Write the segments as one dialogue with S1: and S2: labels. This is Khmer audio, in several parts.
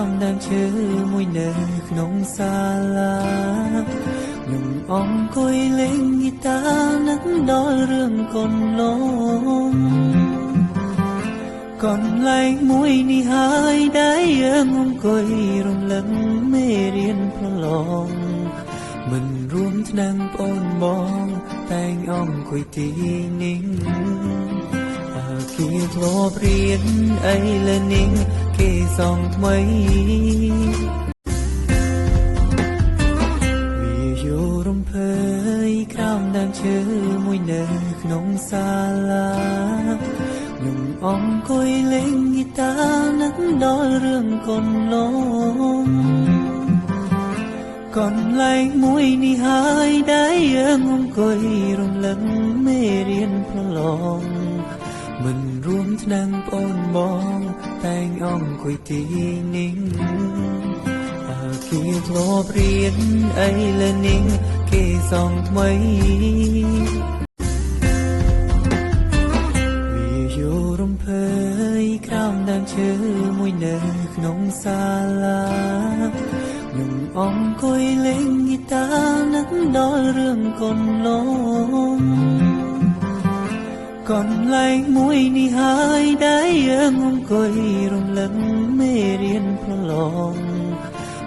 S1: មដើមឈើមួយនៅក្នុងសាលាខ្ញុំអង្គុយលេងហ្គីតានឹកដល់រឿងកូនលងកន្លែងមួយនេះហើយដែលយើងអង្គុយរំលឹកមេរៀនប្រឡងមិនរួមឆ្នាំងប្អូនបងតែងអង្គុយទីនេះគេធ្លាប់រៀនអីលើនេះគេសងថ្មីវាយោរំភើយក្រោមដើមឈើមួយនៅក្នុងសាលាខ្ញុំអង្គុយលេងហ្គីតានឹកដល់រឿងកូនលងកន្លែងមួយនេះហើយដែលយើងអង្គុយរំលឹកមេរៀនប្រឡងមិនរួមឆ្នាំងប្អូនបងតែងអង្គុយទីនេះគេធ្លាប់រៀនអីលើនេះគេសងថ្មីវាយោរំភើយក្រោមដើមឈើមួយនៅក្នុងសាលាខ្ញុំអង្គុយលេងហ្គីតានឹកដល់រឿងកូនលងកន្លែងមួយនេះហើយដែលយើងអង្គុយរំលឹកមេរៀនប្រឡង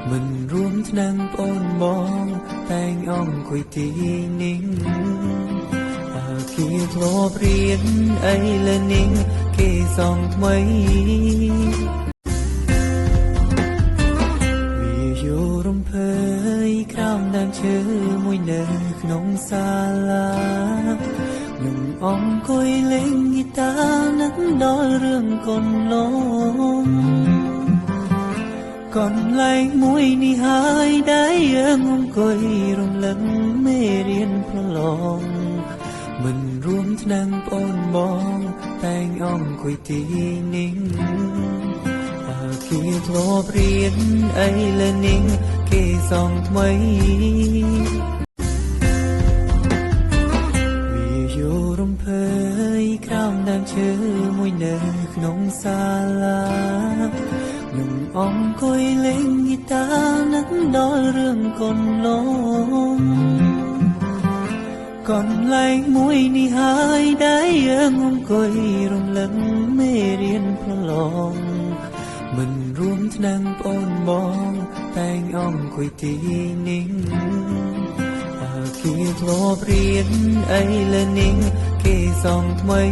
S1: មិនរួមឆ្នាំងប្អូនបងតែងអង្គុយទីនេះគេធ្លាប់រៀនអីលើនេះគេសងថ្មីវាយោរំភើយក្រោមដើមឈើមួយនៅក្នុងសាលាខ្ញុំអង្គុយលេងហ្គីតានឹកដល់រឿងកូនលងកន្លែងមួយនេះហើយដែលយើងអង្គុយរំលឹកមេរៀនប្រឡងមិនរួមឆ្នាំងប្អូនបងតែងអង្គុយទីនេះគេធ្លាប់រៀនអីលើនេះគេសងថ្មីរំភើយក្រោមដើមឈើមួយនៅក្នុងសាលាខ្ញុំអង្គុយលេងហ្គីតានឹកដល់រឿងកូនលងកន្លែងមួយនេះហើយដែលយើងអង្គុយរំលឹកមេរៀនប្រឡងមិនរួមឆ្នាំងប្អូនបងតែងអង្គុយទីនេះគេធ្លាប់រៀនអីលើនេះគេសងថ្មី